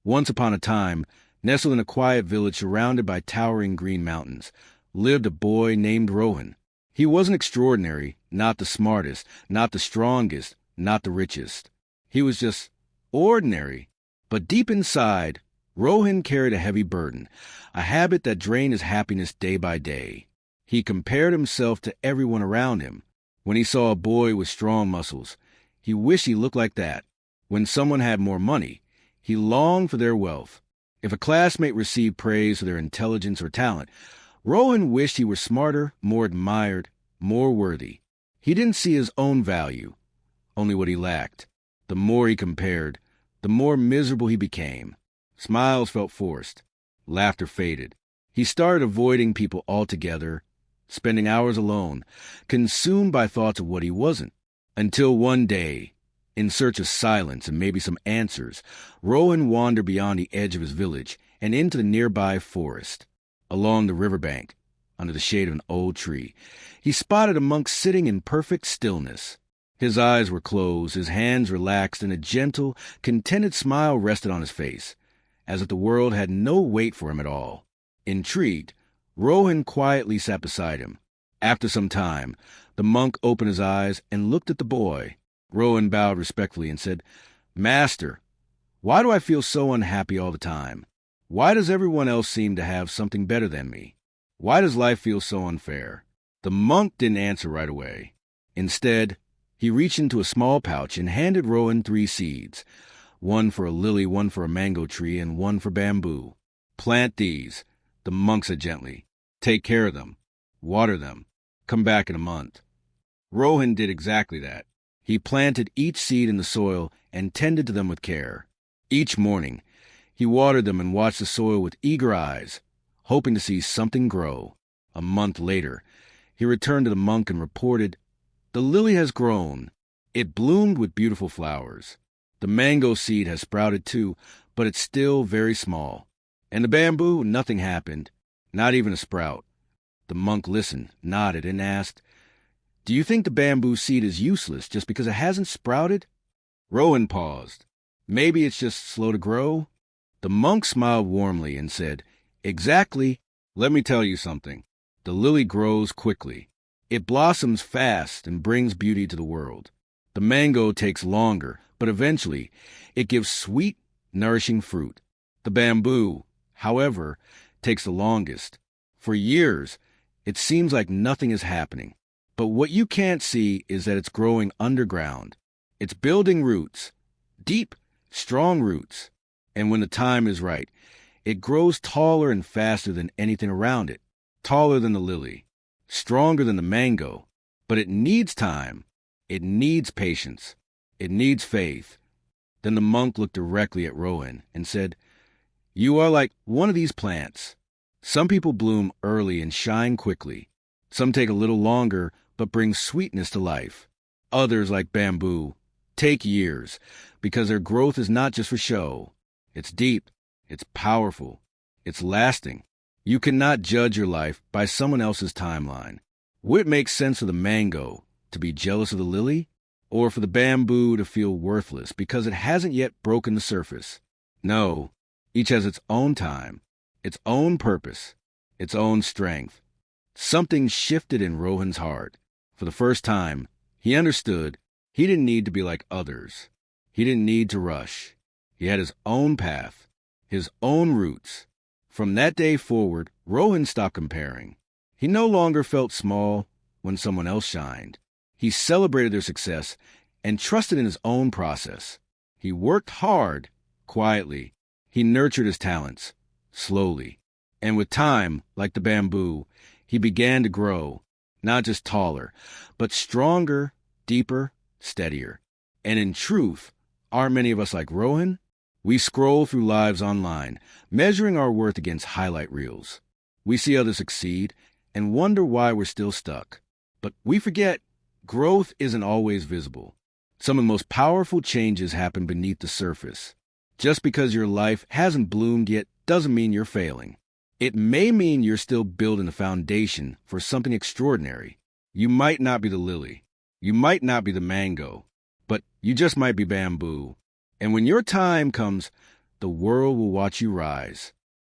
Once upon a time, nestled in a quiet village surrounded by towering green mountains, lived a boy named Rohan. He wasn't extraordinary, not the smartest, not the strongest, not the richest. He was just ordinary. But deep inside, Rohan carried a heavy burden, a habit that drained his happiness day by day. He compared himself to everyone around him. When he saw a boy with strong muscles, he wished he looked like that. When someone had more money, he longed for their wealth. If a classmate received praise for their intelligence or talent, Rohan wished he were smarter, more admired, more worthy. He didn't see his own value, only what he lacked. The more he compared, the more miserable he became. Smiles felt forced. Laughter faded. He started avoiding people altogether, spending hours alone, consumed by thoughts of what he wasn't. Until one day, in search of silence and maybe some answers, Rohan wandered beyond the edge of his village and into the nearby forest. Along the riverbank, under the shade of an old tree, he spotted a monk sitting in perfect stillness. His eyes were closed, his hands relaxed, and a gentle, contented smile rested on his face, as if the world had no weight for him at all. Intrigued, Rohan quietly sat beside him. After some time, the monk opened his eyes and looked at the boy. Rohan bowed respectfully and said, "Master, why do I feel so unhappy all the time? Why does everyone else seem to have something better than me? Why does life feel so unfair?" The monk didn't answer right away. Instead, he reached into a small pouch and handed Rohan 3 seeds, one for a lily, one for a mango tree, and one for bamboo. "Plant these," the monk said gently. "Take care of them. Water them. Come back in a month." Rohan did exactly that. He planted each seed in the soil and tended to them with care. Each morning, he watered them and watched the soil with eager eyes, hoping to see something grow. A month later, he returned to the monk and reported, "The lily has grown. It bloomed with beautiful flowers. The mango seed has sprouted too, but it's still very small. And the bamboo, nothing happened, not even a sprout." The monk listened, nodded, and asked, "Do you think the bamboo seed is useless just because it hasn't sprouted?" Rohan paused. "Maybe it's just slow to grow?" The monk smiled warmly and said, "Exactly. Let me tell you something. The lily grows quickly. It blossoms fast and brings beauty to the world. The mango takes longer, but eventually it gives sweet, nourishing fruit. The bamboo, however, takes the longest. For years, it seems like nothing is happening. But what you can't see is that it's growing underground. It's building roots, deep, strong roots. And when the time is right, it grows taller and faster than anything around it, taller than the lily, stronger than the mango. But it needs time. It needs patience. It needs faith." Then the monk looked directly at Rohan and said, "You are like one of these plants. Some people bloom early and shine quickly. Some take a little longer but bring sweetness to life. Others, like bamboo, take years because their growth is not just for show. It's deep, it's powerful, it's lasting. You cannot judge your life by someone else's timeline. Would it make sense for the mango to be jealous of the lily, or for the bamboo to feel worthless because it hasn't yet broken the surface? No, each has its own time, its own purpose, its own strength." Something shifted in Rohan's heart. For the first time, he understood he didn't need to be like others. He didn't need to rush. He had his own path, his own roots. From that day forward, Rohan stopped comparing. He no longer felt small when someone else shined. He celebrated their success and trusted in his own process. He worked hard, quietly. He nurtured his talents, slowly. And with time, like the bamboo, he began to grow, not just taller, but stronger, deeper, steadier. And in truth, aren't many of us like Rohan? We scroll through lives online, measuring our worth against highlight reels. We see others succeed and wonder why we're still stuck. But we forget growth isn't always visible. Some of the most powerful changes happen beneath the surface. Just because your life hasn't bloomed yet doesn't mean you're failing. It may mean you're still building a foundation for something extraordinary. You might not be the lily. You might not be the mango. But you just might be bamboo. And when your time comes, the the world will watch you rise.